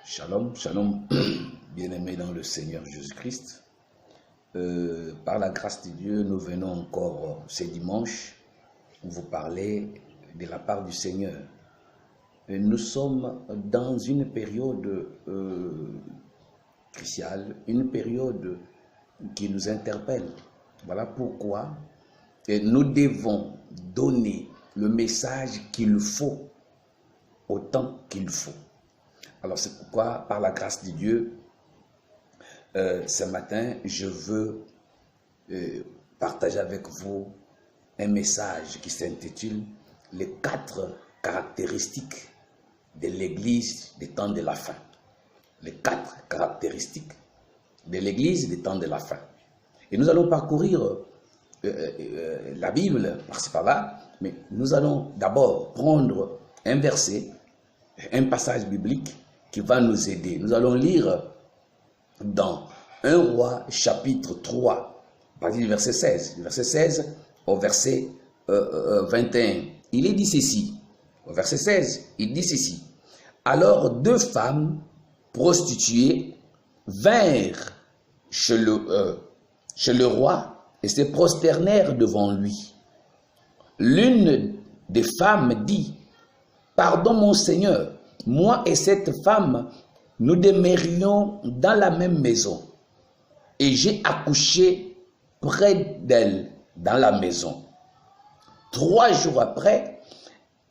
Shalom, shalom, bien-aimés dans le Seigneur Jésus-Christ. Par la grâce de Dieu, nous venons encore ce dimanche vous parler de la part du Seigneur. Nous sommes dans une période cruciale, une période qui nous interpelle. Voilà pourquoi nous devons donner le message qu'il faut au temps qu'il faut. Alors c'est pourquoi, par la grâce de Dieu, ce matin, je veux partager avec vous un message qui s'intitule « Les 4 caractéristiques de l'Église des temps de la fin ». Les 4 caractéristiques de l'Église des temps de la fin. Et nous allons parcourir la Bible par-ci par-là, mais nous allons d'abord prendre un verset, un passage biblique qui va nous aider. Nous allons lire dans 1 Roi chapitre 3, à partir du verset 16. Du verset 16 au verset 21. Il est dit ceci. Au verset 16, il dit ceci. Alors 2 femmes prostituées vinrent chez le roi et se prosternèrent devant lui. L'une des femmes dit, « Pardon mon Seigneur, moi et cette femme, nous demeurions dans la même maison, et j'ai accouché près d'elle dans la maison. 3 jours après,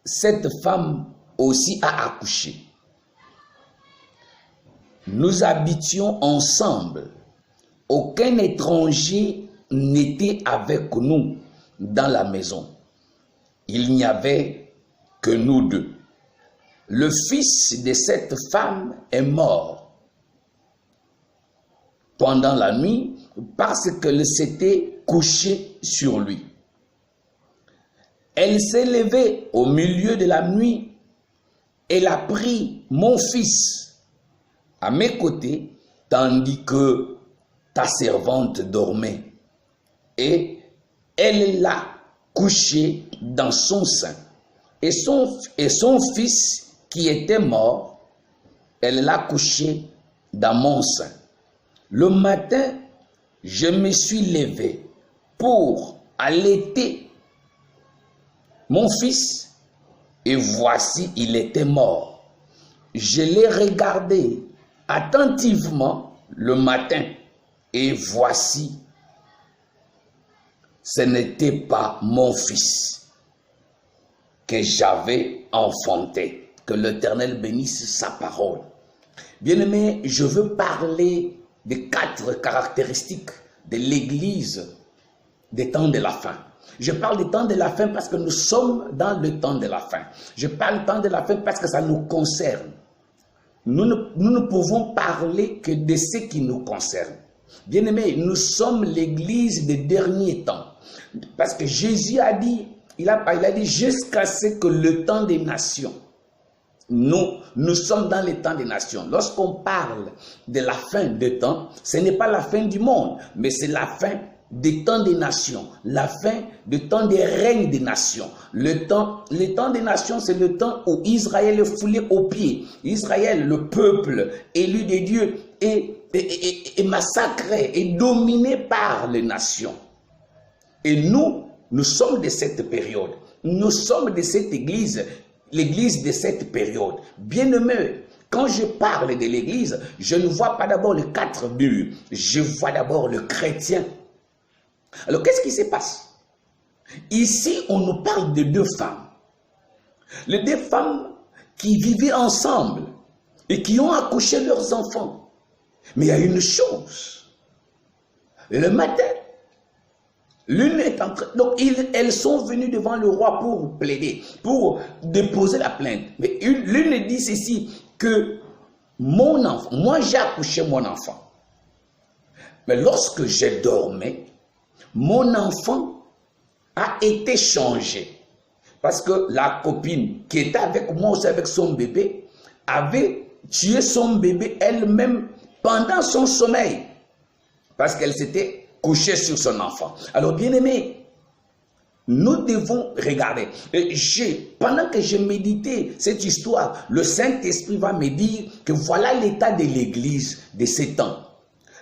cette femme aussi a accouché. Nous habitions ensemble. Aucun étranger n'était avec nous dans la maison. Il n'y avait que nous 2. Le fils de cette femme est mort pendant la nuit parce qu'elle s'était couchée sur lui. Elle s'est levée au milieu de la nuit. Elle a pris mon fils à mes côtés tandis que ta servante dormait et elle l'a couché dans son sein. Et son fils qui était mort, elle l'a couché dans mon sein. Le matin, je me suis levé pour allaiter mon fils et voici, il était mort. Je l'ai regardé attentivement le matin et voici, ce n'était pas mon fils que j'avais enfanté. Que l'Éternel bénisse sa parole. Bien-aimés, je veux parler des 4 caractéristiques de l'Église des temps de la fin. Je parle des temps de la fin parce que nous sommes dans le temps de la fin. Je parle du temps de la fin parce que ça nous concerne. Nous ne pouvons parler que de ce qui nous concerne. Bien-aimés, nous sommes l'Église des derniers temps. Parce que Jésus a dit, il a dit jusqu'à ce que le temps des nations. Nous sommes dans les temps des nations. Lorsqu'on parle de la fin des temps, ce n'est pas la fin du monde, mais c'est la fin des temps des nations, la fin du temps des règnes des nations. Le temps des nations, c'est le temps où Israël est foulé aux pieds. Israël, le peuple élu de Dieu, est massacré, est dominé par les nations. Et nous sommes de cette période. Nous sommes de cette église, l'église de cette période. Bien-aimés, quand je parle de l'église, je ne vois pas d'abord les 4 murs, je vois d'abord le chrétien. Alors, qu'est-ce qui se passe? Ici, on nous parle de 2 femmes. Les 2 femmes qui vivaient ensemble et qui ont accouché leurs enfants. Mais il y a une chose. Le matin, l'une est en train... Donc, elles sont venues devant le roi pour plaider, pour déposer la plainte. Mais l'une dit ceci, que mon enfant, moi j'ai accouché mon enfant. Mais lorsque je dormais, mon enfant a été changé. Parce que la copine qui était avec moi aussi avec son bébé, avait tué son bébé elle-même pendant son sommeil. Parce qu'elle s'était couchée sur son enfant. Alors bien aimé, nous devons regarder. Pendant que je méditais cette histoire, le Saint-Esprit va me dire que voilà l'état de l'église de ces temps.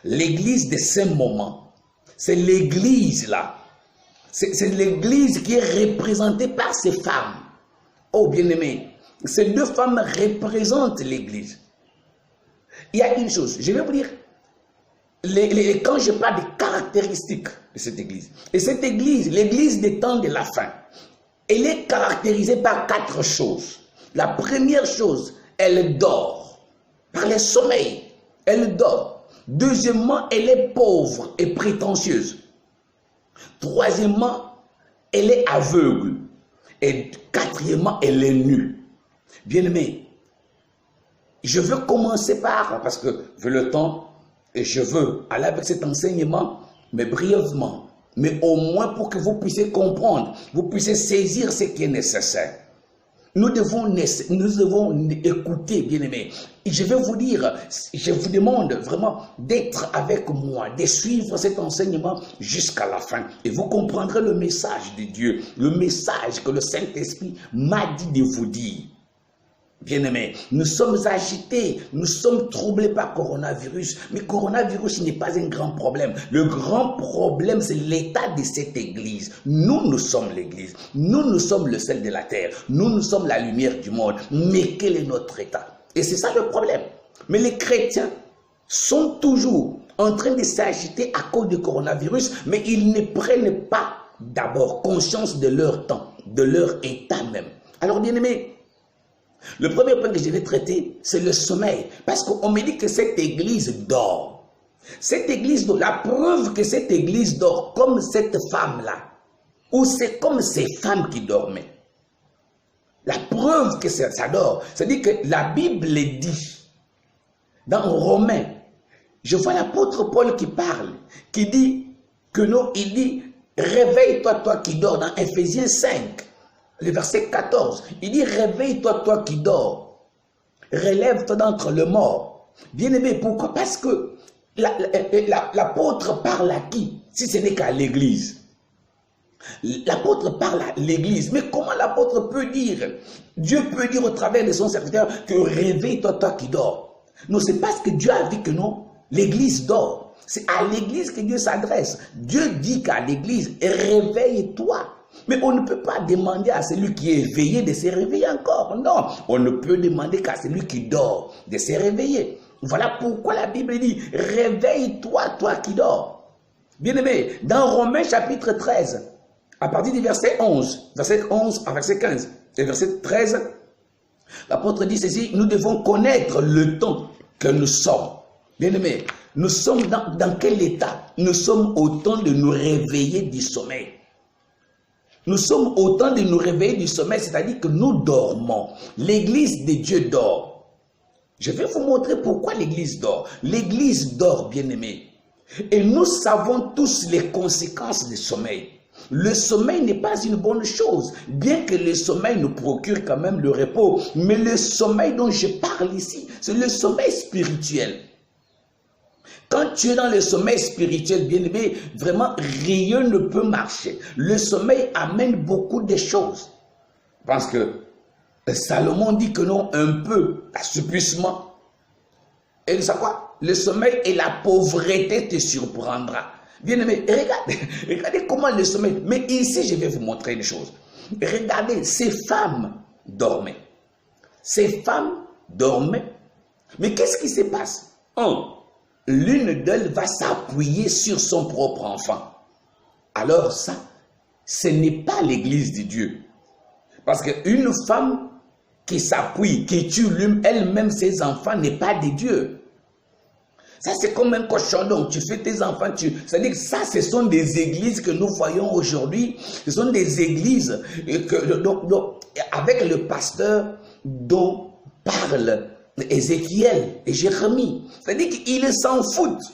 L'église de ces moments. C'est l'église là. C'est l'église qui est représentée par ces femmes. Oh bien-aimés, ces deux femmes représentent l'église. Il y a une chose, je vais vous dire, quand je parle des caractéristiques de cette église, et cette église, l'église des temps de la fin, elle est caractérisée par 4 choses. La première chose, elle dort, par le sommeil, elle dort. Deuxièmement, elle est pauvre et prétentieuse. Troisièmement, elle est aveugle. Et quatrièmement, elle est nue. Bien-aimé, je veux commencer par, parce que vu le temps, et je veux aller avec cet enseignement, mais brièvement, mais au moins pour que vous puissiez comprendre, vous puissiez saisir ce qui est nécessaire. Nous devons écouter, bien-aimés. Je vais vous dire, je vous demande vraiment d'être avec moi, de suivre cet enseignement jusqu'à la fin. Et vous comprendrez le message de Dieu, le message que le Saint-Esprit m'a dit de vous dire. Bien-aimés, nous sommes agités, nous sommes troublés par coronavirus, mais coronavirus n'est pas un grand problème. Le grand problème, c'est l'état de cette église. Nous sommes l'église, nous sommes le sel de la terre, nous sommes la lumière du monde. Mais quel est notre état? Et c'est ça le problème. Mais les chrétiens sont toujours en train de s'agiter à cause du coronavirus, mais ils ne prennent pas d'abord conscience de leur temps, de leur état même. Alors, bien-aimés, le premier point que je vais traiter, c'est le sommeil. Parce qu'on me dit que cette église dort. Cette église dort. La preuve que cette église dort comme cette femme-là. Ou c'est comme ces femmes qui dormaient. La preuve que ça dort. C'est-à-dire que la Bible dit. Dans Romains, je vois l'apôtre Paul qui parle. Qui dit que non, il dit, réveille-toi, toi qui dors, dans Éphésiens 5. Le verset 14, il dit, réveille-toi, toi qui dors, relève-toi d'entre les morts. Bien-aimé, pourquoi? Parce que l'apôtre parle à qui? Si ce n'est qu'à l'église. L'apôtre parle à l'église. Mais comment l'apôtre peut dire? Dieu peut dire au travers de son serviteur que réveille-toi, toi qui dors. Non, c'est parce que Dieu a dit que non, l'église dort. C'est à l'église que Dieu s'adresse. Dieu dit qu'à l'église, réveille-toi. Mais on ne peut pas demander à celui qui est éveillé de se réveiller encore. Non, on ne peut demander qu'à celui qui dort de se réveiller. Voilà pourquoi la Bible dit, réveille-toi, toi qui dors. Bien-aimé, dans Romains chapitre 13, à partir du verset 11 à verset 15, et verset 13, l'apôtre dit ceci, nous devons connaître le temps que nous sommes. Bien-aimé, nous sommes dans quel état? Nous sommes au temps de nous réveiller du sommeil. Nous sommes au temps de nous réveiller du sommeil, c'est-à-dire que nous dormons. L'église de Dieu dort. Je vais vous montrer pourquoi l'église dort. L'église dort, bien-aimés. Et nous savons tous les conséquences du sommeil. Le sommeil n'est pas une bonne chose, bien que le sommeil nous procure quand même le repos. Mais le sommeil dont je parle ici, c'est le sommeil spirituel. Quand tu es dans le sommeil spirituel, bien-aimé, vraiment rien ne peut marcher. Le sommeil amène beaucoup de choses. Parce que Salomon dit que non, un peu d'assouplissement. Et vous savez quoi? Le sommeil et la pauvreté te surprendra. Bien-aimé, regardez comment le sommeil... Mais ici, je vais vous montrer une chose. Regardez, ces femmes dormaient. Ces femmes dormaient. Mais qu'est-ce qui se passe? L'une d'elles va s'appuyer sur son propre enfant. Alors ça, ce n'est pas l'église de Dieu. Parce qu'une femme qui s'appuie, qui tue elle-même ses enfants n'est pas de Dieu. Ça, c'est comme un cochon. Donc, tu fais tes enfants, c'est-à-dire que ça, ce sont des églises que nous voyons aujourd'hui. Ce sont des églises avec le pasteur dont parle Ézéchiel et Jérémie. C'est-à-dire qu'ils s'en foutent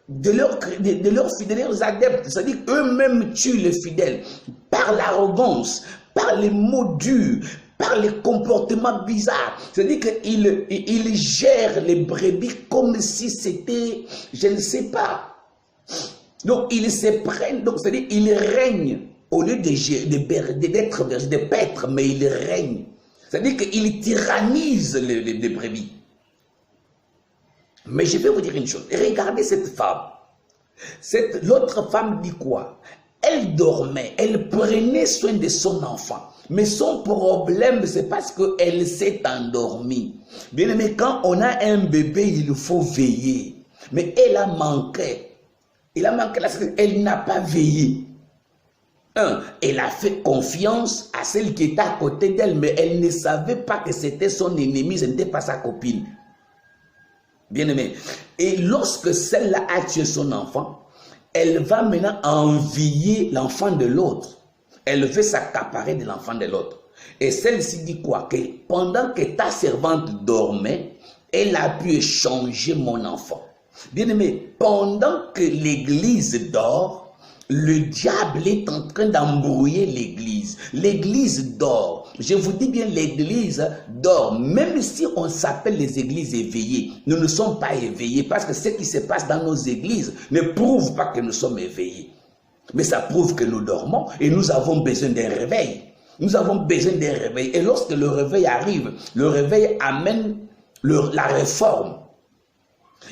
de leurs fidèles, de leurs adeptes. C'est-à-dire qu'eux-mêmes tuent les fidèles par l'arrogance, par les mots durs, par les comportements bizarres. C'est-à-dire qu'ils gèrent les brebis comme si c'était, je ne sais pas. Donc ils se prennent, donc c'est-à-dire ils règnent au lieu d'être de paître, mais il règne. C'est-à-dire qu'il tyrannise les brebis. Mais je vais vous dire une chose. Regardez cette femme. L'autre femme dit quoi? Elle dormait, elle prenait soin de son enfant. Mais son problème, c'est parce qu'elle s'est endormie. Bien aimé, quand on a un bébé, il faut veiller. Mais elle a manqué. Elle n'a pas veillé. Elle a fait confiance à celle qui était à côté d'elle, mais elle ne savait pas que c'était son ennemi, ce n'était pas sa copine. Bien aimé. Et lorsque celle-là a tué son enfant, elle va maintenant envier l'enfant de l'autre. Elle veut s'accaparer de l'enfant de l'autre. Et celle-ci dit quoi? Que pendant que ta servante dormait, elle a pu échanger mon enfant. Bien aimé, pendant que l'église dort, le diable est en train d'embrouiller l'église. L'église dort. Je vous dis bien, l'église dort. Même si on s'appelle les églises éveillées, nous ne sommes pas éveillés parce que ce qui se passe dans nos églises ne prouve pas que nous sommes éveillés. Mais ça prouve que nous dormons et nous avons besoin d'un réveil. Nous avons besoin d'un réveil. Et lorsque le réveil arrive, le réveil amène la réforme.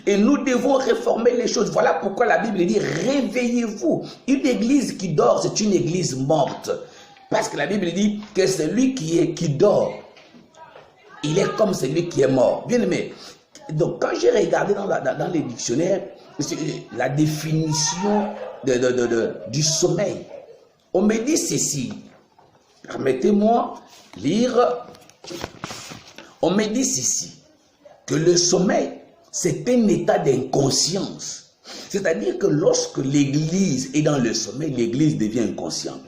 Et nous devons réformer les choses. Voilà pourquoi la Bible dit réveillez-vous. Une église qui dort, c'est une église morte. Parce que la Bible dit que celui qui dort, il est comme celui qui est mort. Bien aimé. Donc quand j'ai regardé dans les dictionnaires, la définition du sommeil, on me dit ceci. Permettez-moi lire. On me dit ceci, que le sommeil, c'est un état d'inconscience. C'est-à-dire que lorsque l'église est dans le sommeil, l'église devient inconsciente.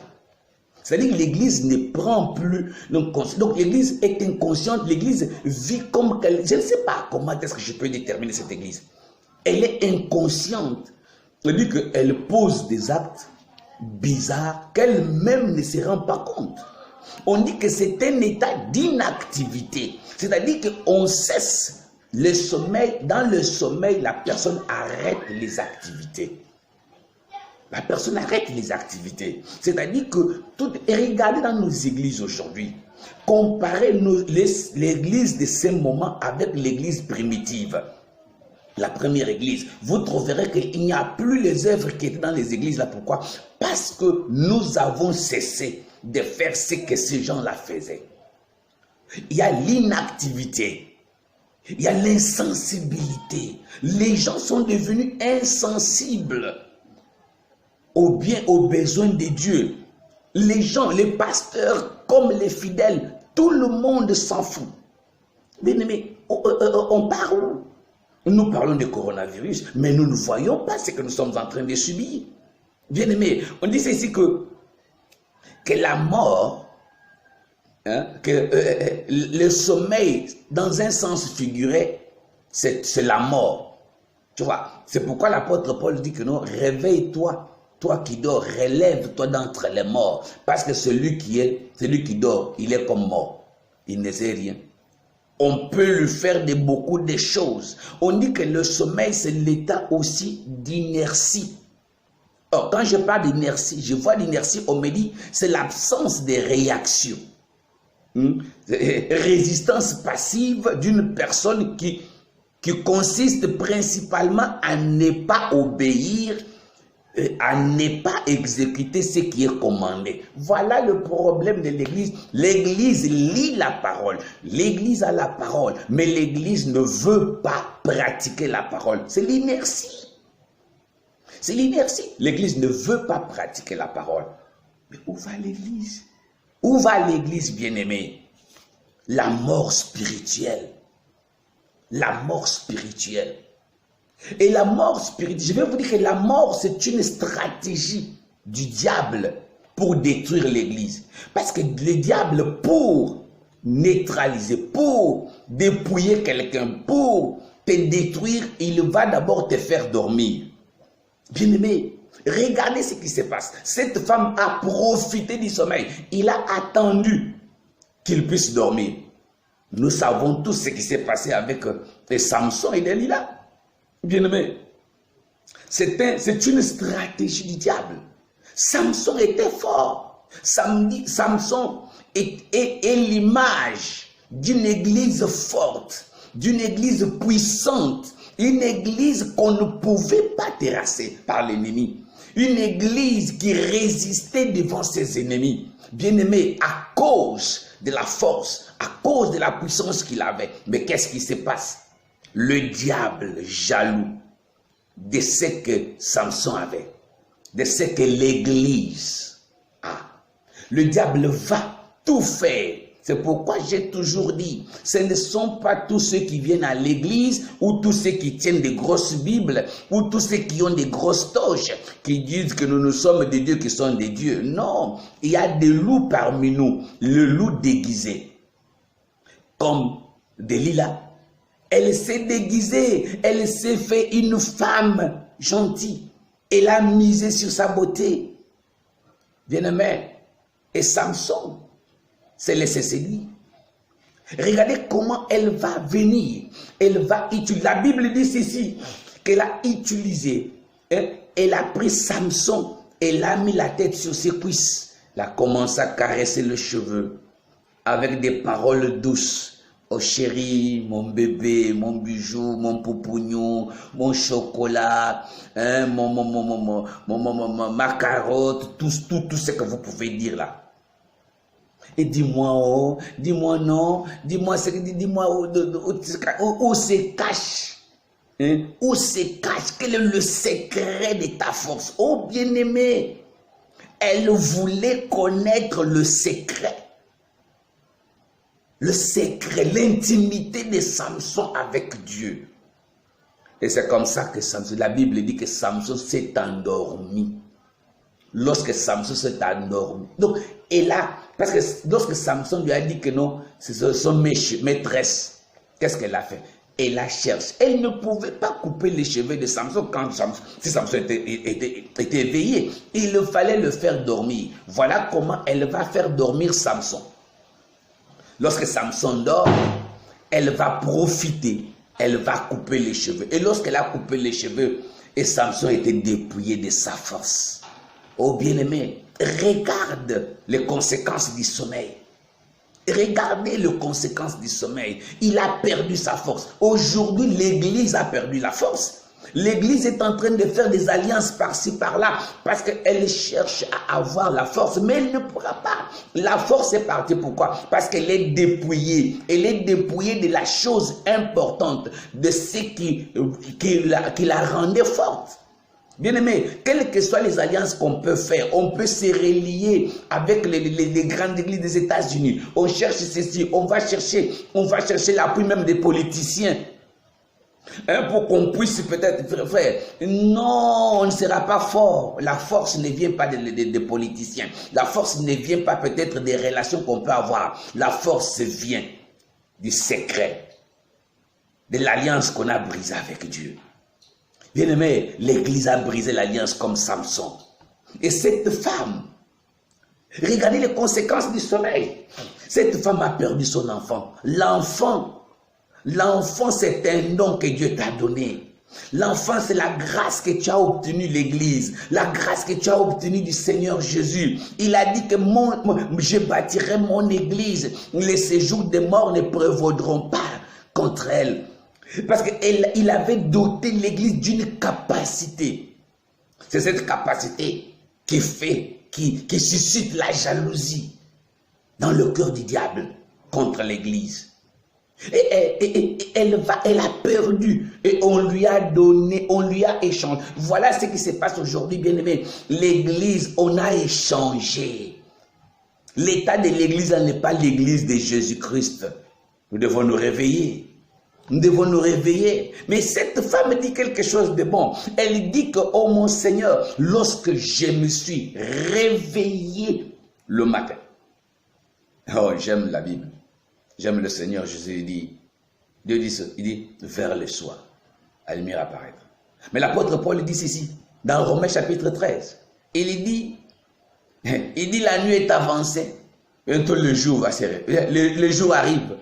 C'est-à-dire que l'église ne prend plus... Donc l'église est inconsciente, l'église vit comme... Je ne sais pas comment est-ce que je peux déterminer cette église. Elle est inconsciente. C'est-à-dire qu'elle pose des actes bizarres qu'elle-même ne se rend pas compte. On dit que c'est un état d'inactivité. C'est-à-dire qu'on cesse le sommeil. Dans le sommeil, la personne arrête les activités. La personne arrête les activités. C'est-à-dire que regardez dans nos églises aujourd'hui, comparez l'église de ces moments avec l'église primitive. La première église, vous trouverez qu'il n'y a plus les œuvres qui étaient dans les églises là. Pourquoi? Parce que nous avons cessé de faire ce que ces gens-là faisaient. Il y a l'inactivité. Il y a l'insensibilité. Les gens sont devenus insensibles aux besoins de Dieu. Les gens, les pasteurs comme les fidèles, tout le monde s'en fout. Bien aimé, on parle. Nous parlons du coronavirus, mais nous ne voyons pas ce que nous sommes en train de subir. Bien aimé, on dit ici que la mort, le sommeil, dans un sens figuré, c'est la mort. Tu vois, c'est pourquoi l'apôtre Paul dit que non, réveille-toi, toi qui dors, relève-toi d'entre les morts. Parce que celui qui dort, il est comme mort. Il ne sait rien. On peut lui faire beaucoup de choses. On dit que le sommeil, c'est l'état aussi d'inertie. Or, quand je parle d'inertie, je vois l'inertie, on me dit, c'est l'absence de réaction. Résistance passive d'une personne qui consiste principalement à ne pas obéir, à ne pas exécuter ce qui est commandé. Voilà le problème de l'église. L'église lit la parole. L'église a la parole, mais l'église ne veut pas pratiquer la parole. C'est l'inertie. C'est l'inertie. L'église ne veut pas pratiquer la parole. Mais où va l'église? Où va l'église, bien-aimée? La mort spirituelle. La mort spirituelle. Et la mort spirituelle, je vais vous dire que la mort, c'est une stratégie du diable pour détruire l'église. Parce que le diable, pour neutraliser, pour dépouiller quelqu'un, pour te détruire, il va d'abord te faire dormir. Bien-aimé, regardez ce qui se passe. Cette femme a profité du sommeil. Il a attendu qu'il puisse dormir. Nous savons tous ce qui s'est passé avec Samson et Delilah. Bien-aimé, c'est une stratégie du diable. Samson était fort. Samson est l'image d'une église forte, d'une église puissante, une église qu'on ne pouvait pas terrasser par l'ennemi, une église qui résistait devant ses ennemis. Bien-aimé, à cause de la force, à cause de la puissance qu'il avait. Mais qu'est-ce qui se passe? Le diable, jaloux de ce que Samson avait, de ce que l'église a. Le diable va tout faire. C'est pourquoi j'ai toujours dit, ce ne sont pas tous ceux qui viennent à l'église, ou tous ceux qui tiennent des grosses Bibles, ou tous ceux qui ont des grosses toches, qui disent que nous sommes des dieux qui sont des dieux. Non, il y a des loups parmi nous, le loup déguisé. Comme Delilah, elle s'est déguisée, elle s'est fait une femme gentille. Elle a misé sur sa beauté. Bien-aimé, et Samson s'est laissé séduire. Regardez comment elle va venir. Elle va utiliser. La Bible dit ceci, qu'elle a utilisé. Elle a pris Samson, elle a mis la tête sur ses cuisses. Elle a commencé à caresser le cheveu avec des paroles douces. Oh chéri, mon bébé, mon bijou, mon poupougnon, mon chocolat, hein, ma carotte, tout ce que vous pouvez dire là. Et dis-moi, oh, dis-moi non, dis-moi où se cache, hein, où se cache, quel est le secret de ta force? Oh bien-aimé, elle voulait connaître le secret. Le secret, l'intimité de Samson avec Dieu. Et c'est comme ça que Samson, la Bible dit que Samson s'est endormi. Lorsque Samson s'est endormi. Donc, et là, parce que lorsque Samson lui a dit que non, ce sont mes maîtresses, qu'est-ce qu'elle a fait? Elle la cherche. Elle ne pouvait pas couper les cheveux de Samson si Samson était éveillé. Il fallait le faire dormir. Voilà comment elle va faire dormir Samson. Lorsque Samson dort, elle va profiter, elle va couper les cheveux. Et lorsqu'elle a coupé les cheveux, et Samson était dépouillé de sa force. Oh bien-aimé, regarde les conséquences du sommeil. Regardez les conséquences du sommeil. Il a perdu sa force. Aujourd'hui, l'Église a perdu la force. L'Église est en train de faire des alliances par-ci, par-là, parce qu'elle cherche à avoir la force, mais elle ne pourra pas. La force est partie, pourquoi? Parce qu'elle est dépouillée. Elle est dépouillée de la chose importante, de ce qui la rendait forte. Bien-aimé, quelles que soient les alliances qu'on peut faire, on peut se relier avec les grandes églises des États-Unis. On cherche ceci, on va chercher l'appui même des politiciens. Pour qu'on puisse peut-être faire. Non, on ne sera pas fort. La force ne vient pas des politiciens. La force ne vient pas peut-être des relations qu'on peut avoir. La force vient du secret, de l'alliance qu'on a brisée avec Dieu. Bien-aimé, l'Église a brisé l'alliance comme Samson. Et cette femme, regardez les conséquences du sommeil. Cette femme a perdu son enfant. L'enfant, c'est un don que Dieu t'a donné. L'enfant, c'est la grâce que tu as obtenue, l'Église. La grâce que tu as obtenue du Seigneur Jésus. Il a dit que je bâtirai mon Église. Les séjours des morts ne prévaudront pas contre elle. Parce qu'il avait doté l'Église d'une capacité. C'est cette capacité qui suscite la jalousie dans le cœur du diable contre l'Église. Et elle a perdu et on lui a donné, on lui a échangé. Voilà ce qui se passe aujourd'hui, bien-aimés. L'Église, on a échangé. L'état de l'Église n'est pas l'Église de Jésus-Christ. Nous devons nous réveiller. Nous devons nous réveiller. Mais cette femme dit quelque chose de bon. Elle dit que, oh mon Seigneur, lorsque je me suis réveillé le matin. Oh, j'aime la Bible. J'aime le Seigneur. Jésus dit, Dieu dit ça. Il dit, vers le soir, la lumière apparaîtra. Mais l'apôtre Paul dit ceci, dans Romains chapitre 13. Il dit, la nuit est avancée. Bientôt le jour va se réveiller. Le jour arrive.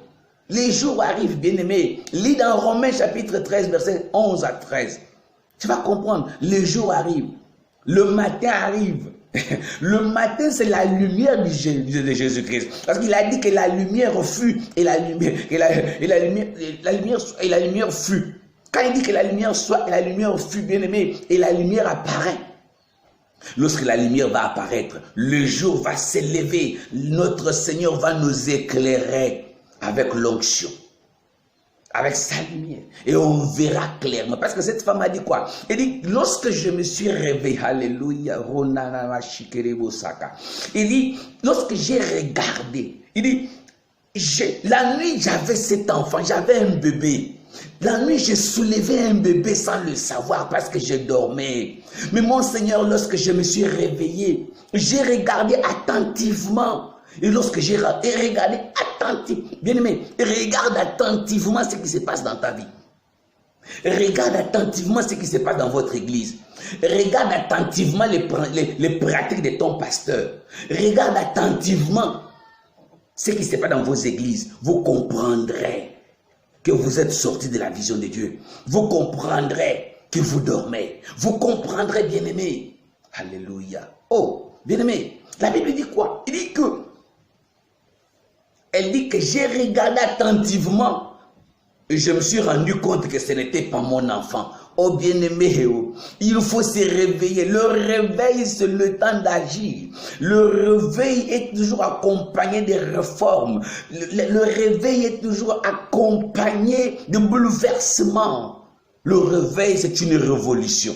Les jours arrivent, bien-aimés. Lis dans Romains chapitre 13, versets 11 à 13. Tu vas comprendre. Les jours arrivent. Le matin arrive. Le matin, c'est la lumière de Jésus-Christ. Parce qu'il a dit que la lumière fut et la lumière fut. Quand il dit que la lumière soit et la lumière fut, bien aimé, et la lumière apparaît. Lorsque la lumière va apparaître, le jour va s'élever, notre Seigneur va nous éclairer avec l'onction, avec sa lumière, et on verra clairement. Parce que cette femme a dit quoi? Elle dit, lorsque je me suis réveillé, alléluia, il dit, lorsque j'ai regardé, il dit, la nuit j'avais cet enfant, j'avais un bébé. La nuit, j'ai soulevé un bébé sans le savoir parce que je dormais. Mais mon Seigneur, lorsque je me suis réveillé, j'ai regardé attentivement. Et lorsque j'ai regardé attentivement, bien aimé, regarde attentivement ce qui se passe dans ta vie. Regarde attentivement ce qui se passe dans votre église. Regarde attentivement les pratiques de ton pasteur. Regarde attentivement ce qui se passe dans vos églises. Vous comprendrez que vous êtes sortis de la vision de Dieu. Vous comprendrez que vous dormez. Vous comprendrez, bien-aimé. Alléluia. Oh, bien-aimé, la Bible dit quoi? Elle dit que j'ai regardé attentivement et je me suis rendu compte que ce n'était pas mon enfant. Oh bien-aimé, il faut se réveiller. Le réveil, c'est le temps d'agir. Le réveil est toujours accompagné de réformes. Le réveil est toujours accompagné de bouleversements. Le réveil, c'est une révolution.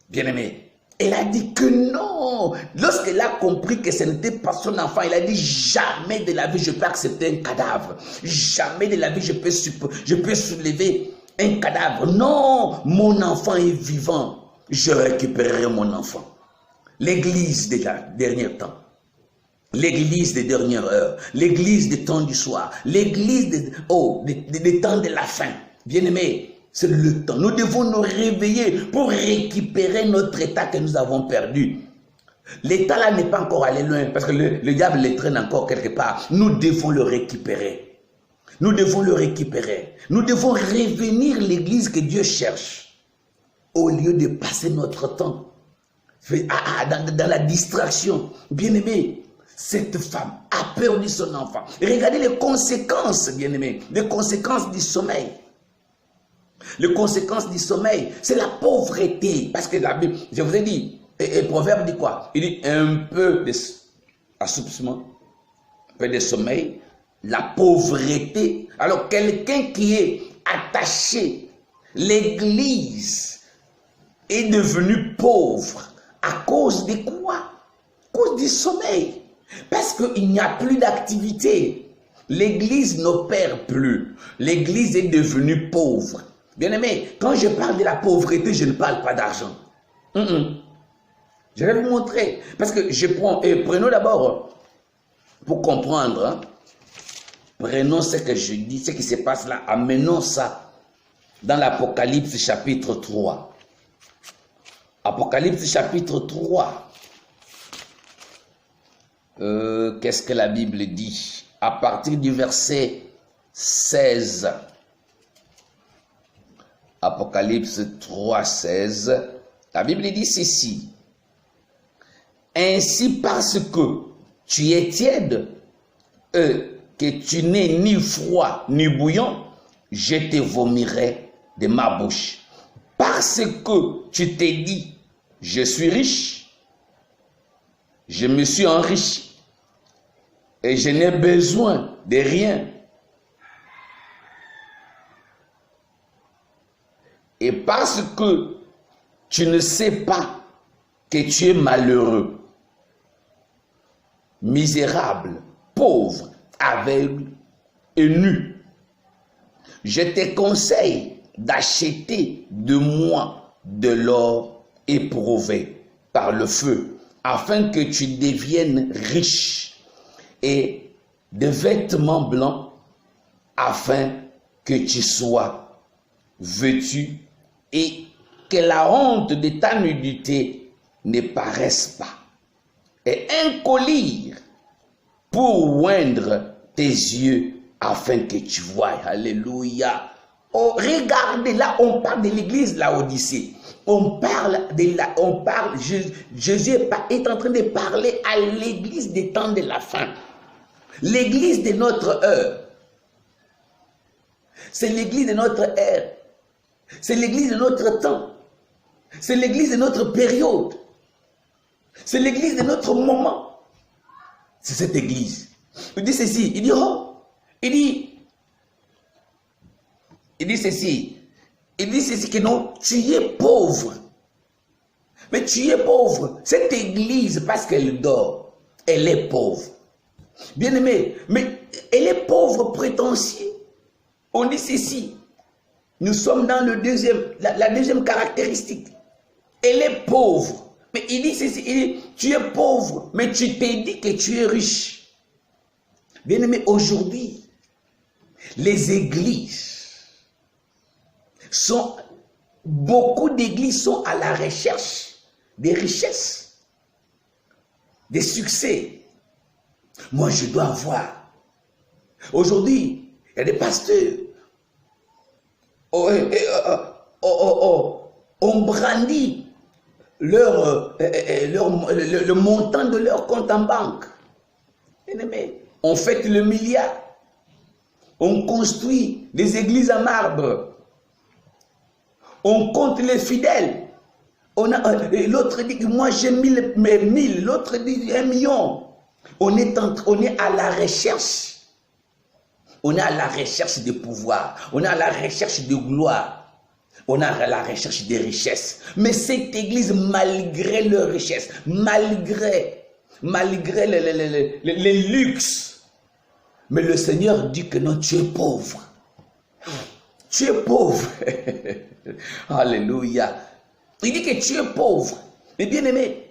Bien-aimé, elle a dit que non. Lorsqu'elle a compris que ce n'était pas son enfant, elle a dit jamais de la vie je peux accepter un cadavre. Jamais de la vie je peux soulever un cadavre. Non, mon enfant est vivant. Je récupérerai mon enfant. L'église des derniers temps. L'église des dernières heures. L'église des temps du soir. L'église des temps de la fin. Bien-aimés, c'est le temps. Nous devons nous réveiller pour récupérer notre état que nous avons perdu. L'état là n'est pas encore allé loin parce que le diable le traîne encore quelque part. Nous devons le récupérer. Nous devons le récupérer. Nous devons revenir l'église que Dieu cherche. Au lieu de passer notre temps dans la distraction. Bien-aimé, cette femme a perdu son enfant. Regardez les conséquences, bien-aimé. Les conséquences du sommeil. Les conséquences du sommeil, c'est la pauvreté. Parce que la Bible, je vous ai dit, et Proverbe dit quoi? Il dit un peu d'assoupissement, un peu de sommeil, la pauvreté. Alors quelqu'un qui est attaché, l'église est devenue pauvre à cause de quoi? À cause du sommeil. Parce qu'il n'y a plus d'activité. L'église n'opère plus. L'église est devenue pauvre. Bien-aimé, quand je parle de la pauvreté, je ne parle pas d'argent. Je vais vous montrer. Parce que je prends, prenons d'abord, pour comprendre, hein, prenons ce que je dis, ce qui se passe là, amenons ça dans l'Apocalypse chapitre 3. Apocalypse chapitre 3. Qu'est-ce que la Bible dit? À partir du verset 16. Apocalypse 3, 16. La Bible dit ceci. Ainsi parce que tu es tiède, que tu n'es ni froid ni bouillant, je te vomirai de ma bouche. Parce que tu t'es dit, je suis riche, je me suis enrichi, et je n'ai besoin de rien. Et parce que tu ne sais pas que tu es malheureux, misérable, pauvre, aveugle et nu, je te conseille d'acheter de moi de l'or éprouvé par le feu, afin que tu deviennes riche, et des vêtements blancs, afin que tu sois vêtu, et que la honte de ta nudité ne paraisse pas, et un collier pour oindre tes yeux afin que tu voies. Alléluia. Oh, regardez, là, on parle de l'église Laodicée. Jésus est en train de parler à l'église des temps de la fin. L'église de notre heure. C'est l'église de notre ère. C'est l'église de notre temps. C'est l'église de notre période. C'est l'église de notre moment. C'est cette église. Il dit ceci. Il dit, oh, il dit ceci. Il dit ceci que non, tu es pauvre. Mais tu es pauvre. Cette église, parce qu'elle dort, elle est pauvre. Bien aimé, mais elle est pauvre prétentieux. On dit ceci. Nous sommes dans le la deuxième caractéristique. Elle est pauvre. Mais il dit ceci, il dit, tu es pauvre, mais tu t'es dit que tu es riche. Bien aimé, aujourd'hui, les églises beaucoup d'églises sont à la recherche des richesses, des succès. Moi, je dois avoir. Aujourd'hui, il y a des pasteurs. On brandit le montant de leur compte en banque. On fête le milliard. On construit des églises en marbre. On compte les fidèles. L'autre dit que moi j'ai 1000, l'autre dit 1 million. On est à la recherche. On est à la recherche de pouvoir. On est à la recherche de gloire. On est à la recherche des richesses. Mais cette église, malgré leurs richesses, malgré les luxes, mais le Seigneur dit que non, tu es pauvre. Tu es pauvre. Alléluia. Il dit que tu es pauvre. Mais bien aimé,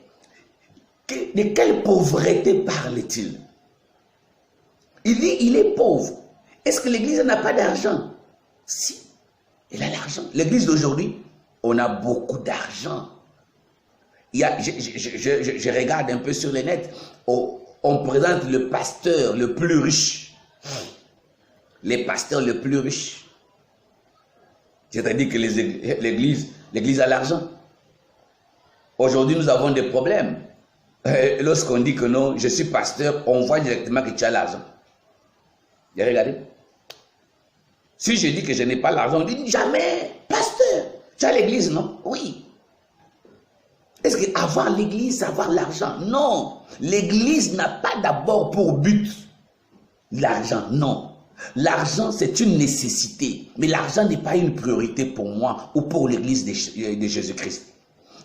de quelle pauvreté parle-t-il? Il dit il est pauvre. Est-ce que l'église n'a pas d'argent? Si, elle a l'argent. L'église d'aujourd'hui, on a beaucoup d'argent. Je regarde un peu sur le net, on présente le pasteur le plus riche. Les pasteurs les plus riches. C'est-à-dire que l'église a l'argent. Aujourd'hui, nous avons des problèmes. Lorsqu'on dit que non, je suis pasteur, on voit directement que tu as l'argent. Et regardez. Si je dis que je n'ai pas l'argent, on dit jamais, pasteur, tu as l'église, non? Oui. Est-ce qu'avoir l'église, c'est avoir l'argent? Non. L'église n'a pas d'abord pour but l'argent, non. L'argent, c'est une nécessité. Mais l'argent n'est pas une priorité pour moi ou pour l'église de Jésus-Christ.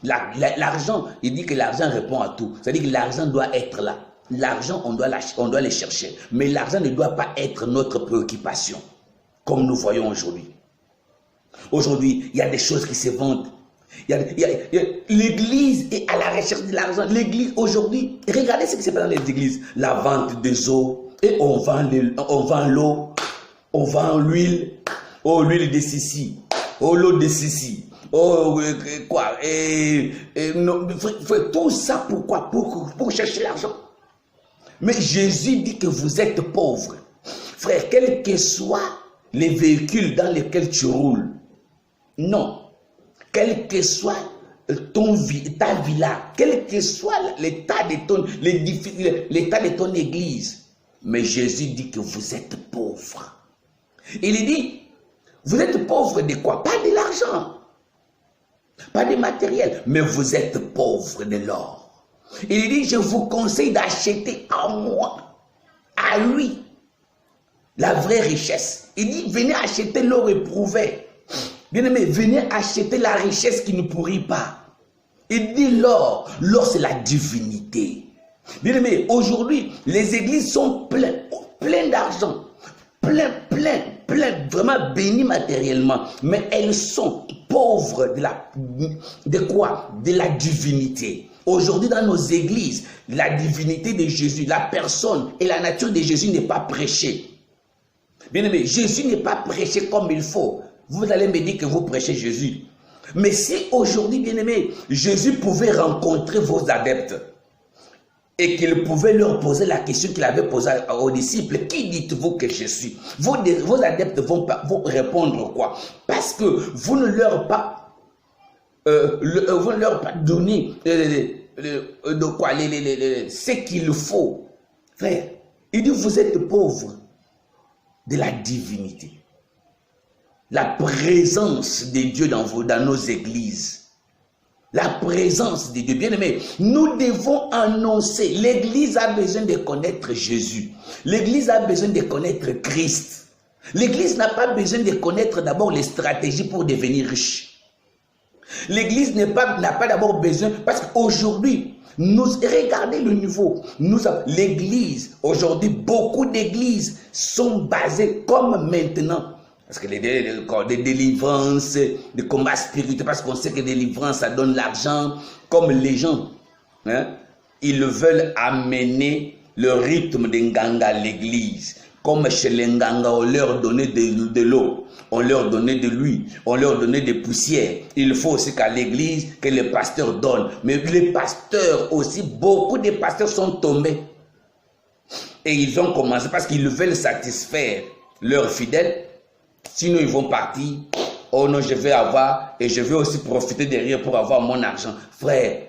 L'argent, il dit que l'argent répond à tout. C'est-à-dire que l'argent doit être là. L'argent, on doit le chercher. Mais l'argent ne doit pas être notre préoccupation, comme nous voyons aujourd'hui. Aujourd'hui, il y a des choses qui se vendent. L'église est à la recherche de l'argent. L'église, aujourd'hui, regardez ce qui se passe dans les églises. La vente des eaux. Et on vend l'eau, on vend l'huile, oh l'huile de ceci, oh l'eau de ceci, oh quoi, tout ça pourquoi? Pour chercher l'argent. Mais Jésus dit que vous êtes pauvres. Frère, quels que soient les véhicules dans lesquels tu roules, non, quel que soit ta villa, quel que soit l'état de ton église, mais Jésus dit que vous êtes pauvres. Il dit, vous êtes pauvres de quoi? Pas de l'argent, pas de matériel, mais vous êtes pauvres de l'or. Il dit, je vous conseille d'acheter à moi, à lui, la vraie richesse. Il dit, venez acheter l'or éprouvé. Bien aimé, venez acheter la richesse qui ne pourrit pas. Il dit l'or c'est la divinité. Bien aimé, aujourd'hui, les églises sont pleines d'argent, plein, vraiment bénies matériellement, mais elles sont pauvres de quoi? De la divinité. Aujourd'hui, dans nos églises, la divinité de Jésus, la personne et la nature de Jésus n'est pas prêchée. Bien aimé, Jésus n'est pas prêché comme il faut. Vous allez me dire que vous prêchez Jésus. Mais si aujourd'hui, bien aimé, Jésus pouvait rencontrer vos adeptes, et qu'il pouvait leur poser la question qu'il avait posée aux disciples. Qui dites-vous que je suis? Vos adeptes vont répondre quoi? Parce que vous ne leur pas donné ce qu'il faut. Frère, il dit vous êtes pauvres de la divinité. La présence de Dieu dans nos églises. La présence de Dieu. Bien aimé, nous devons annoncer. L'église a besoin de connaître Jésus. L'église a besoin de connaître Christ. L'église n'a pas besoin de connaître d'abord les stratégies pour devenir riche. L'église n'a pas d'abord besoin, parce qu'aujourd'hui, regardez le niveau. L'église, aujourd'hui, beaucoup d'églises sont basées comme maintenant. Parce que des délivrances, des combats spirituels, parce qu'on sait que des délivrances, ça donne l'argent, comme les gens, ils veulent amener le rythme des Nganga à l'église. Comme chez les Nganga, on leur donnait de l'eau, on leur donnait de l'huile, on leur donnait des poussières. Il faut aussi qu'à l'église, que les pasteurs donnent. Mais les pasteurs aussi, beaucoup de pasteurs sont tombés. Et ils ont commencé parce qu'ils veulent satisfaire leurs fidèles. Sinon, ils vont partir. Oh non, je vais avoir, et je vais aussi profiter derrière pour avoir mon argent. Frère,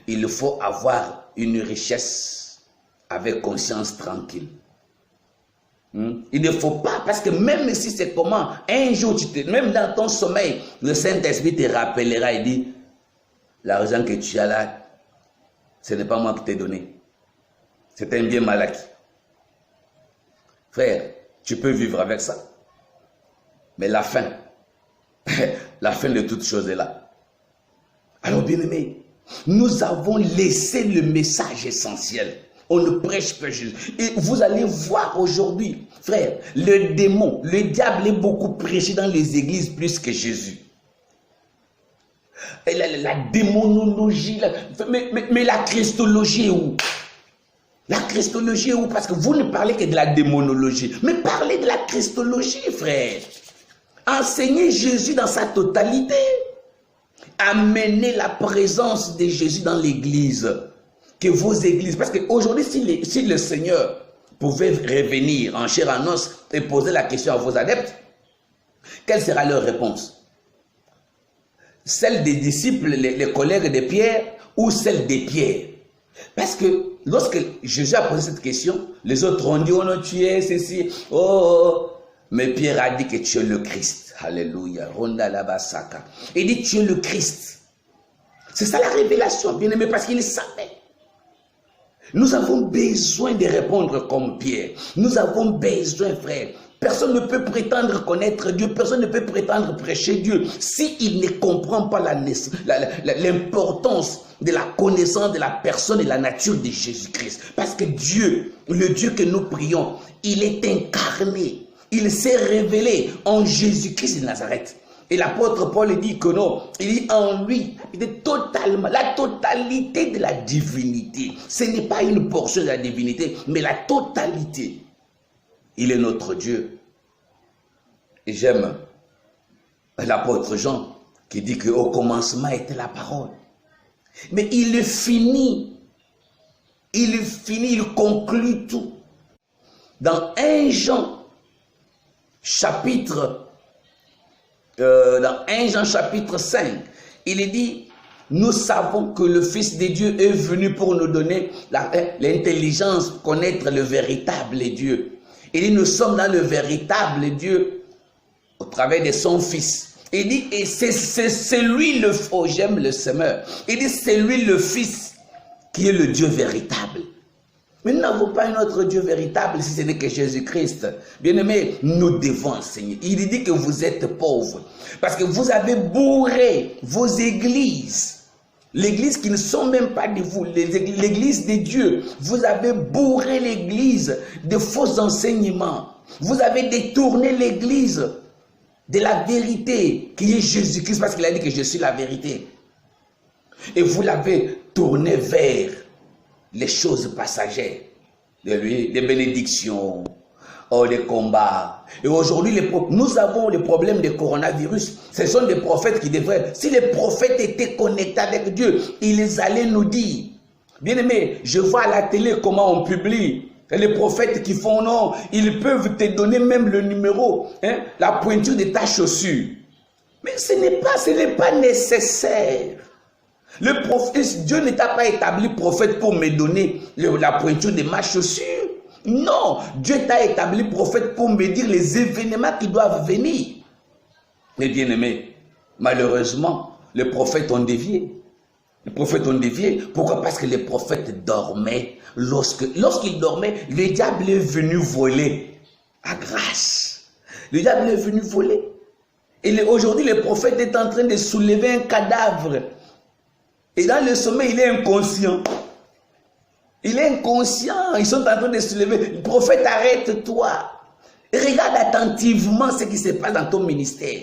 il faut avoir une richesse avec conscience tranquille. Il ne faut pas, parce que même si c'est comment, un jour, même dans ton sommeil, le Saint-Esprit te rappellera et dit, l'argent que tu as là, ce n'est pas moi qui t'ai donné. C'est un bien mal acquis. Frère, tu peux vivre avec ça. Mais la fin de toute chose est là. Alors bien aimé, nous avons laissé le message essentiel. On ne prêche pas Jésus. Et vous allez voir aujourd'hui, frère, le démon, le diable est beaucoup prêché dans les églises plus que Jésus. Et la démonologie, mais la christologie est où? La christologie est où? Parce que vous ne parlez que de la démonologie. Mais parlez de la christologie, frère. Enseignez Jésus dans sa totalité. Amenez la présence de Jésus dans l'église. Que vos églises, parce qu'aujourd'hui, si le Seigneur pouvait revenir en chair en os et poser la question à vos adeptes, quelle sera leur réponse? Celle des disciples, les collègues de Pierre, ou celle de Pierre? Parce que lorsque Jésus a posé cette question, les autres ont dit, oh non, tu es ceci, oh. Mais Pierre a dit que tu es le Christ. Alléluia. Il dit, tu es le Christ. C'est ça la révélation, bien aimé, parce qu'il savait. Nous avons besoin de répondre comme Pierre. Nous avons besoin, frère. Personne ne peut prétendre connaître Dieu. Personne ne peut prétendre prêcher Dieu s'il ne comprend pas l'importance de la connaissance de la personne et la nature de Jésus-Christ. Parce que Dieu, le Dieu que nous prions, il est incarné. Il s'est révélé en Jésus-Christ de Nazareth. Et l'apôtre Paul dit que non, il dit en lui, il est totalement, la totalité de la divinité. Ce n'est pas une portion de la divinité, mais la totalité. Il est notre Dieu. Et j'aime l'apôtre Jean qui dit qu'au commencement était la parole. Mais il finit, il conclut tout. Dans 1 Jean, chapitre 5, il est dit, nous savons que le Fils de Dieu est venu pour nous donner l'intelligence, connaître le véritable Dieu. Il dit, nous sommes dans le véritable Dieu au travers de son Fils. Il dit, et c'est lui le faux, j'aime le semeur. Il dit, c'est lui le Fils qui est le Dieu véritable. Mais nous n'avons pas un autre Dieu véritable si ce n'est que Jésus-Christ. Bien-aimés, nous devons enseigner. Il dit que vous êtes pauvres parce que vous avez bourré vos églises. L'église qui ne sont même pas de vous, l'église de Dieu. Vous avez bourré l'église de faux enseignements. Vous avez détourné l'église de la vérité qui est Jésus-Christ parce qu'il a dit que je suis la vérité. Et vous l'avez tourné vers les choses passagères, des bénédictions, des combats. Et aujourd'hui, nous avons le problème de coronavirus. Ce sont des prophètes qui devraient, si les prophètes étaient connectés avec Dieu, ils allaient nous dire Bien-aimé, je vois à la télé comment on publie. Les prophètes qui font non, ils peuvent te donner même le numéro, hein, la pointure de ta chaussure. Mais ce n'est pas nécessaire. Le prophète, Dieu ne t'a pas établi prophète pour me donner la pointure de ma chaussure. Non, Dieu t'a établi prophète pour me dire les événements qui doivent venir. Mais bien aimé, malheureusement, les prophètes ont dévié. Les prophètes ont dévié. Pourquoi? Parce que les prophètes dormaient. Lorsqu'ils dormaient, le diable est venu voler à grâce. Le diable est venu voler. Et aujourd'hui, le prophète est en train de soulever un cadavre. Et dans le sommeil, il est inconscient. Il est inconscient. Ils sont en train de soulever. Le prophète, arrête-toi. Regarde attentivement ce qui se passe dans ton ministère.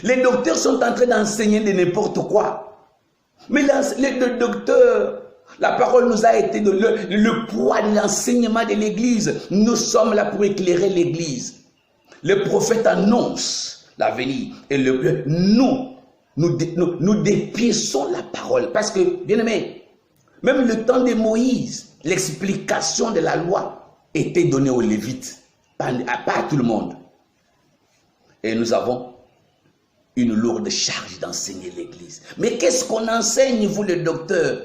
Les docteurs sont en train d'enseigner de n'importe quoi. Mais le docteur, la parole nous a été donné, le poids de l'enseignement de l'Église. Nous sommes là pour éclairer l'Église. Le prophète annonce l'avenir. Et nous dépiéçons la parole. Parce que, bien aimé, même le temps de Moïse, l'explication de la loi était donnée aux Lévites, pas à tout le monde. Et nous avons une lourde charge d'enseigner l'Église. Mais qu'est-ce qu'on enseigne, vous le docteur?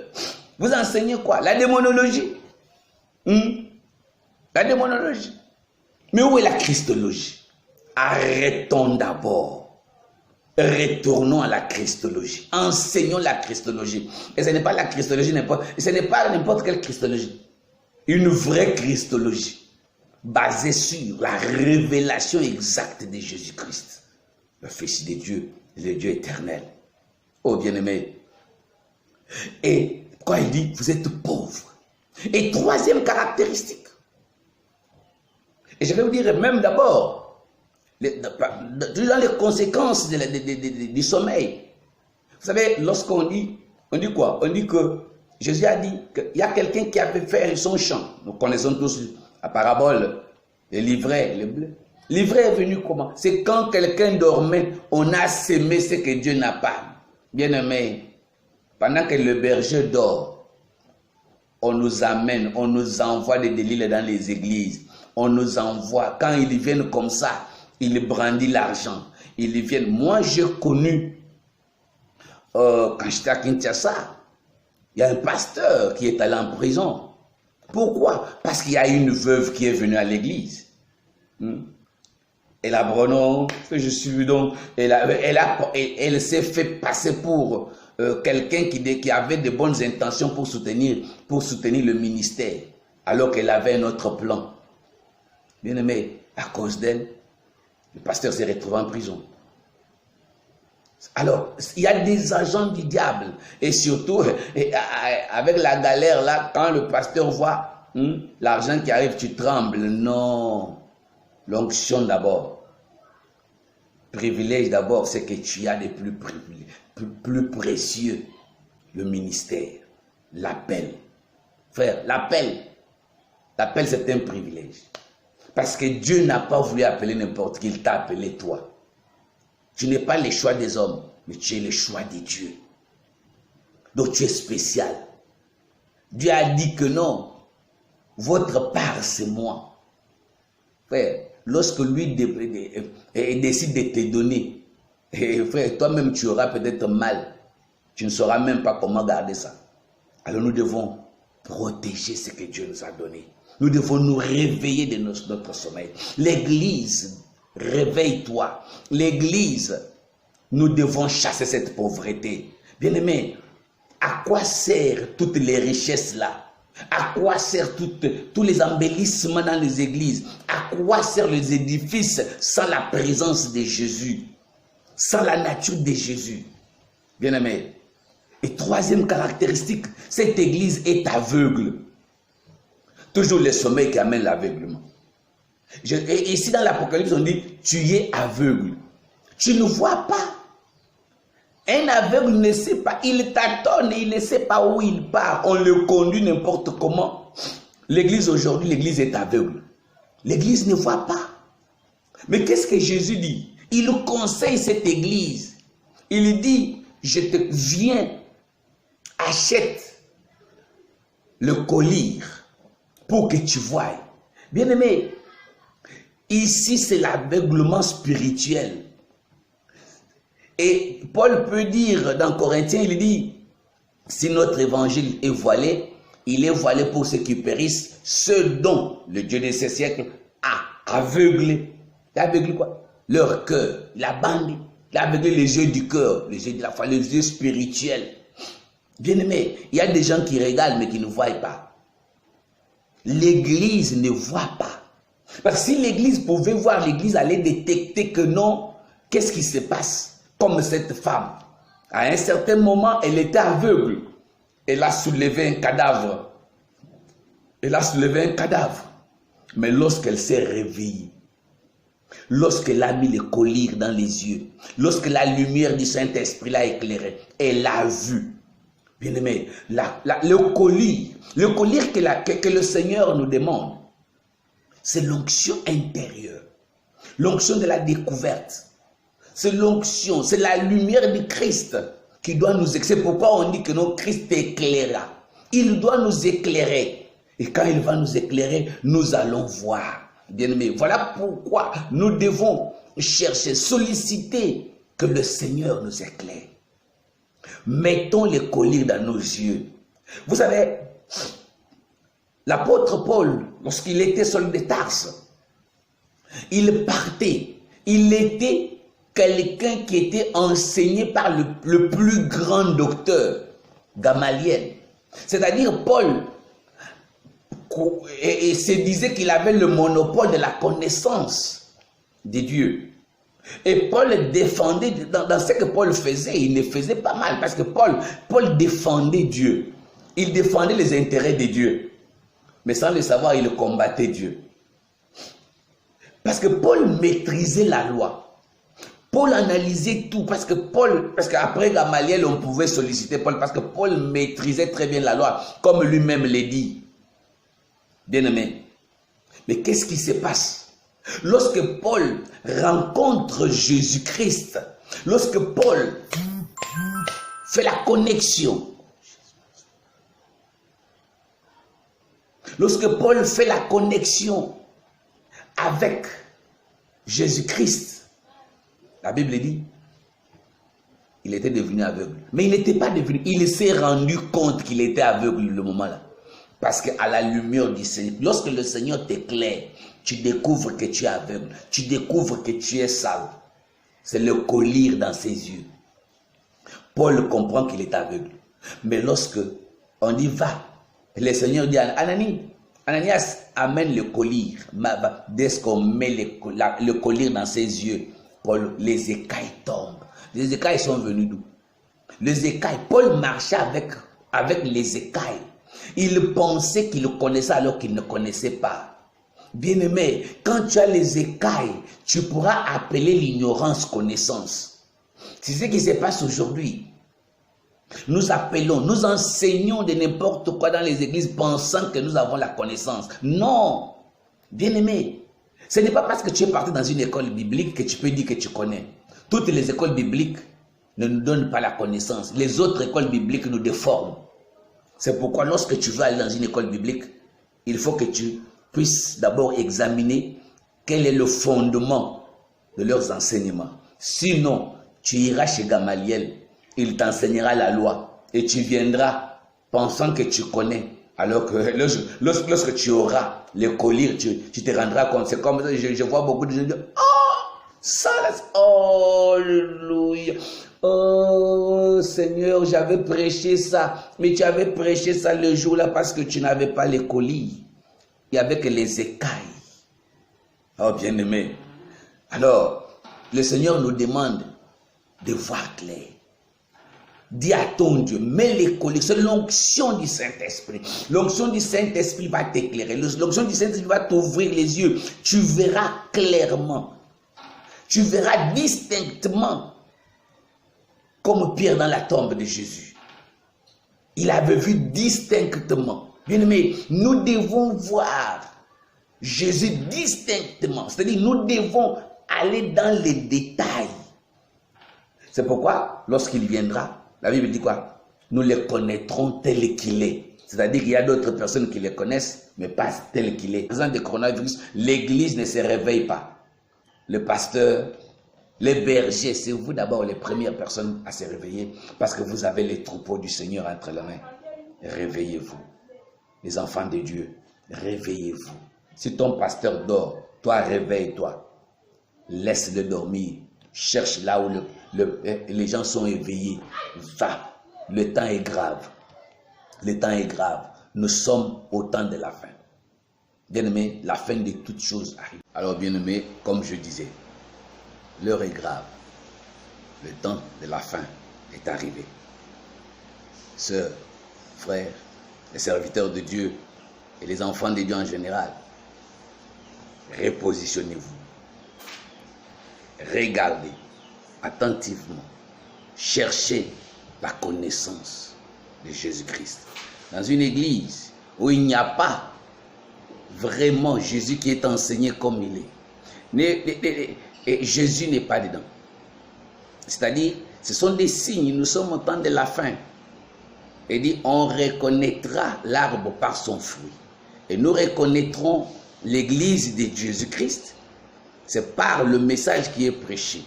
Vous enseignez quoi? La démonologie. La démonologie. Mais où est la christologie? Arrêtons d'abord. Retournons à la christologie. Enseignons la christologie. Et ce n'est pas la christologie ce n'est pas n'importe quelle christologie. Une vraie christologie basée sur la révélation exacte de Jésus-Christ, le Fils de Dieu, le Dieu éternel. Oh bien-aimé. Et quand il dit, vous êtes pauvres. Et troisième caractéristique. Et je vais vous dire même d'abord, dans les conséquences du sommeil. Vous savez, lorsqu'on dit, on dit quoi? On dit que Jésus a dit qu'il y a quelqu'un qui avait fait son champ. Nous connaissons tous la parabole, les livrets, les bleus. L'ivraie est venu comment? C'est quand quelqu'un dormait, on a sémé ce que Dieu n'a pas. Bien aimé, pendant que le berger dort, on nous amène, on nous envoie des délits dans les églises. On nous envoie, quand ils viennent comme ça, ils brandissent l'argent. Ils viennent. Moi, j'ai connu, quand j'étais à Kinshasa, il y a un pasteur qui est allé en prison. Pourquoi? Parce qu'il y a une veuve qui est venue à l'église. Elle a Bruno, je suis donc, elle s'est fait passer pour quelqu'un qui avait de bonnes intentions pour soutenir le ministère, alors qu'elle avait un autre plan. Bien aimé, à cause d'elle, le pasteur s'est retrouvé en prison. Alors, il y a des agents du diable, et surtout, avec la galère là, quand le pasteur voit l'argent qui arrive, tu trembles. Non. L'onction d'abord. Privilège d'abord, c'est que tu as les plus précieux. Le ministère, l'appel. Frère, l'appel. L'appel, c'est un privilège. Parce que Dieu n'a pas voulu appeler n'importe qui, il t'a appelé toi. Tu n'es pas le choix des hommes, mais tu es le choix de Dieu. Donc tu es spécial. Dieu a dit que non. Votre part, c'est moi. Frère, lorsque lui décide de te donner, frère, toi-même tu auras peut-être mal. Tu ne sauras même pas comment garder ça. Alors nous devons protéger ce que Dieu nous a donné. Nous devons nous réveiller de notre sommeil. L'Église, réveille-toi. L'Église, nous devons chasser cette pauvreté. Bien-aimé, à quoi servent toutes les richesses là? À quoi servent tous les embellissements dans les églises? À quoi servent les édifices sans la présence de Jésus? Sans la nature de Jésus? Bien-aimé. Et troisième caractéristique, cette église est aveugle. Toujours le sommeil qui amène l'aveuglement. Et ici dans l'Apocalypse, on dit, tu es aveugle. Tu ne vois pas. Un aveugle ne sait pas. Il tâtonne, il ne sait pas où il part. On le conduit n'importe comment. L'église aujourd'hui, l'église est aveugle. L'église ne voit pas. Mais qu'est-ce que Jésus dit? Il conseille cette église. Il dit, viens, achète le collier pour que tu voies. Bien-aimé, ici c'est l'aveuglement spirituel. Et Paul peut dire dans Corinthiens, il dit, si notre évangile est voilé, il est voilé pour ceux qui périssent, ceux dont le Dieu de ces siècles a aveuglé. Il a aveuglé quoi? Leur cœur. Il a bandé. Il a aveuglé les yeux du cœur, les yeux de la foi, les yeux spirituels. Bien-aimé, il y a des gens qui regardent mais qui ne voient pas. L'église ne voit pas. Parce que si l'église pouvait voir, l'église allait détecter que non, qu'est-ce qui se passe? Comme cette femme. À un certain moment, elle était aveugle. Elle a soulevé un cadavre. Elle a soulevé un cadavre. Mais lorsqu'elle s'est réveillée, lorsqu'elle a mis le collier dans les yeux, lorsque la lumière du Saint-Esprit l'a éclairée, elle a vu. Bien-aimé, le collier que le Seigneur nous demande, c'est l'onction intérieure, l'onction de la découverte. C'est l'onction, c'est la lumière du Christ qui doit nous éclairer. C'est pourquoi on dit que notre Christ éclairera. Il doit nous éclairer. Et quand il va nous éclairer, nous allons voir. Bien-aimés, voilà pourquoi nous devons chercher, solliciter que le Seigneur nous éclaire. Mettons les colliers dans nos yeux. Vous savez, l'apôtre Paul, lorsqu'il était Saul de Tarse, il partait. Il était quelqu'un qui était enseigné par le plus grand docteur, Gamaliel. C'est-à-dire Paul et se disait qu'il avait le monopole de la connaissance de Dieu. Et Paul défendait, dans ce que Paul faisait, il ne faisait pas mal, parce que Paul défendait Dieu. Il défendait les intérêts de Dieu. Mais sans le savoir, il combattait Dieu. Parce que Paul maîtrisait la loi. Paul analysait tout, parce qu'après Gamaliel, on pouvait solliciter Paul, parce que Paul maîtrisait très bien la loi, comme lui-même l'a dit. Bien-aimé. Mais qu'est-ce qui se passe? Lorsque Paul rencontre Jésus-Christ, lorsque Paul fait la connexion, avec Jésus-Christ, la Bible dit, il était devenu aveugle. Mais il n'était pas devenu, il s'est rendu compte qu'il était aveugle le moment-là. Parce qu'à la lumière du Seigneur, lorsque le Seigneur t'éclaire, tu découvres que tu es aveugle, tu découvres que tu es sale. C'est le collier dans ses yeux. Paul comprend qu'il est aveugle. Mais lorsque on y va, le Seigneur dit à Ananias, amène le collier. Dès qu'on met le collier dans ses yeux, Paul, les écailles tombent. Les écailles sont venues d'où? Les écailles, Paul marchait avec les écailles. Il pensait qu'il connaissait alors qu'il ne connaissait pas. Bien-aimé, quand tu as les écailles, tu pourras appeler l'ignorance connaissance. C'est ce qui se passe aujourd'hui. Nous appelons, nous enseignons de n'importe quoi dans les églises pensant que nous avons la connaissance. Non, bien-aimé, ce n'est pas parce que tu es parti dans une école biblique que tu peux dire que tu connais. Toutes les écoles bibliques ne nous donnent pas la connaissance. Les autres écoles bibliques nous déforment. C'est pourquoi lorsque tu veux aller dans une école biblique, il faut que tu puisses d'abord examiner quel est le fondement de leurs enseignements. Sinon, tu iras chez Gamaliel, il t'enseignera la loi et tu viendras pensant que tu connais. Alors que lorsque tu auras le collier, tu te rendras compte. C'est comme ça, je vois beaucoup de gens dire, oh, ça, oh, alléluia. Oh Seigneur, j'avais prêché ça, mais tu avais prêché ça le jour-là parce que tu n'avais pas les colliers. Il n'y avait que les écailles. Oh bien-aimé. Alors, le Seigneur nous demande de voir clair. Dis à ton Dieu, mets les colliers. C'est l'onction du Saint-Esprit. L'onction du Saint-Esprit va t'éclairer. L'onction du Saint-Esprit va t'ouvrir les yeux. Tu verras clairement. Tu verras distinctement. Comme Pierre dans la tombe de Jésus. Il avait vu distinctement. Bien-aimé, nous devons voir Jésus distinctement. C'est-à-dire, nous devons aller dans les détails. C'est pourquoi, lorsqu'il viendra, la Bible dit quoi? Nous le connaîtrons tel qu'il est. C'est-à-dire qu'il y a d'autres personnes qui le connaissent, mais pas tel qu'il est. En présence du coronavirus, l'église ne se réveille pas. Le pasteur, les bergers, c'est vous d'abord les premières personnes à se réveiller parce que vous avez les troupeaux du Seigneur entre les mains. Réveillez-vous. Les enfants de Dieu, réveillez-vous. Si ton pasteur dort, toi réveille-toi. Laisse-le dormir. Cherche là où les gens sont éveillés. Va. Le temps est grave. Le temps est grave. Nous sommes au temps de la fin. Bien-aimés, la fin de toutes choses arrive. Alors, bien-aimés, comme je disais, l'heure est grave. Le temps de la fin est arrivé. Sœurs, frères, les serviteurs de Dieu et les enfants de Dieu en général, repositionnez-vous. Regardez attentivement. Cherchez la connaissance de Jésus-Christ. Dans une église où il n'y a pas vraiment Jésus qui est enseigné comme il est, et Jésus n'est pas dedans. C'est-à-dire, ce sont des signes, nous sommes au temps de la fin. Il dit, on reconnaîtra l'arbre par son fruit. Et nous reconnaîtrons l'église de Jésus-Christ. C'est par le message qui est prêché.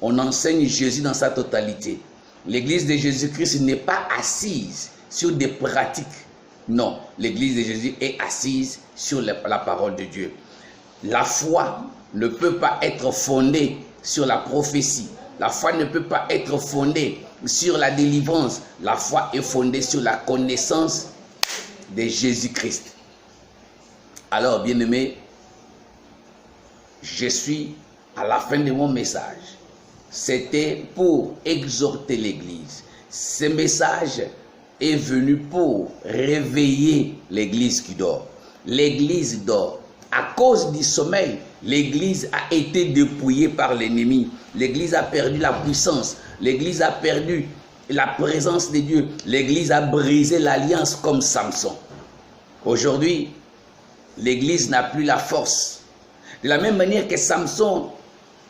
On enseigne Jésus dans sa totalité. L'église de Jésus-Christ n'est pas assise sur des pratiques. Non, l'église de Jésus est assise sur la parole de Dieu. La foi ne peut pas être fondée sur la prophétie. La foi ne peut pas être fondée sur la délivrance. La foi est fondée sur la connaissance de Jésus-Christ. Alors, bien-aimés, je suis à la fin de mon message. C'était pour exhorter l'église. Ce message est venu pour réveiller l'église qui dort. L'église dort. À cause du sommeil, l'église a été dépouillée par l'ennemi. L'église a perdu la puissance. L'église a perdu la présence de Dieu. L'église a brisé l'alliance comme Samson. Aujourd'hui, l'église n'a plus la force. De la même manière que Samson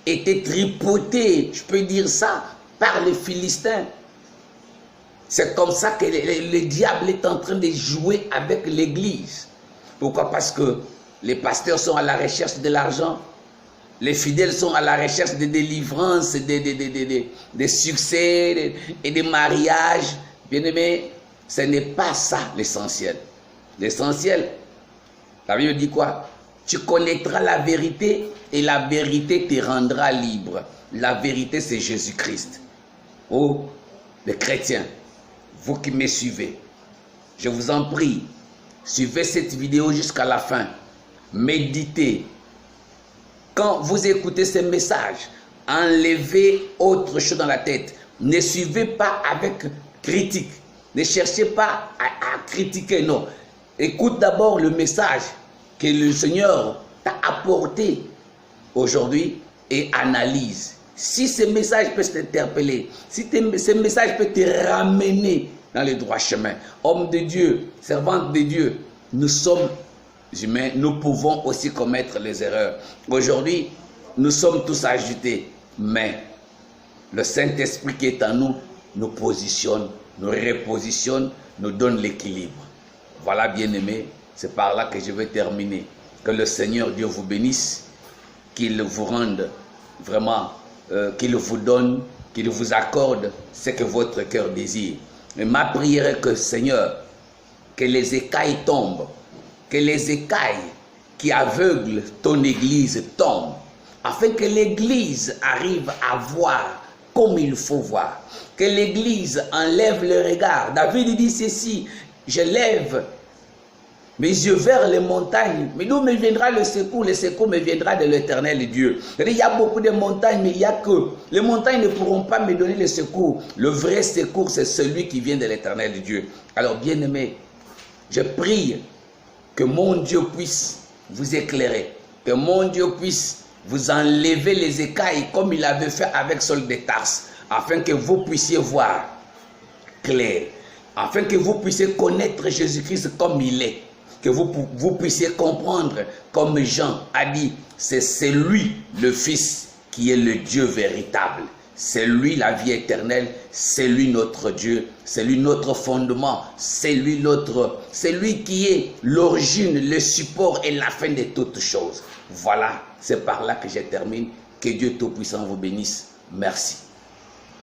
était tripoté, je peux dire ça, par les Philistins. C'est comme ça que le diable est en train de jouer avec l'église. Pourquoi? Parce que les pasteurs sont à la recherche de l'argent. Les fidèles sont à la recherche de délivrance, de succès et de mariage. Bien-aimés, ce n'est pas ça l'essentiel. L'essentiel, la Bible dit quoi? Tu connaîtras la vérité et la vérité te rendra libre. La vérité, c'est Jésus-Christ. Oh, les chrétiens, vous qui me suivez, je vous en prie, suivez cette vidéo jusqu'à la fin. Méditez. Quand vous écoutez ce message, enlevez autre chose dans la tête. Ne suivez pas avec critique. Ne cherchez pas à critiquer, non. Écoute d'abord le message que le Seigneur t'a apporté aujourd'hui et analyse. Si ce message peut t'interpeller, si ce message peut te ramener dans le droit chemin, homme de Dieu, servante de Dieu, nous sommes humains, nous pouvons aussi commettre les erreurs. Aujourd'hui, nous sommes tous agités, mais le Saint-Esprit qui est en nous, nous positionne, nous repositionne, nous donne l'équilibre. Voilà, bien-aimés, c'est par là que je vais terminer. Que le Seigneur Dieu vous bénisse, qu'il vous rende vraiment, qu'il vous donne, qu'il vous accorde ce que votre cœur désire. Et ma prière est que, Seigneur, que les écailles tombent, que les écailles qui aveuglent ton église tombent, afin que l'église arrive à voir comme il faut voir. Que l'église enlève le regard. David dit ceci, je lève mes yeux vers les montagnes, mais d'où me viendra le secours? Le secours me viendra de l'Éternel Dieu. Il y a beaucoup de montagnes, mais il y a que les montagnes ne pourront pas me donner le secours. Le vrai secours, c'est celui qui vient de l'Éternel Dieu. Alors, bien-aimés, je prie que mon Dieu puisse vous éclairer, que mon Dieu puisse vous enlever les écailles comme il avait fait avec Saul de Tarse, afin que vous puissiez voir clair, afin que vous puissiez connaître Jésus-Christ comme il est, que vous puissiez comprendre comme Jean a dit, c'est lui le Fils qui est le Dieu véritable. C'est lui la vie éternelle, c'est lui notre Dieu, c'est lui notre fondement, c'est lui qui est l'origine, le support et la fin de toutes choses. Voilà, c'est par là que je termine. Que Dieu Tout-Puissant vous bénisse. Merci.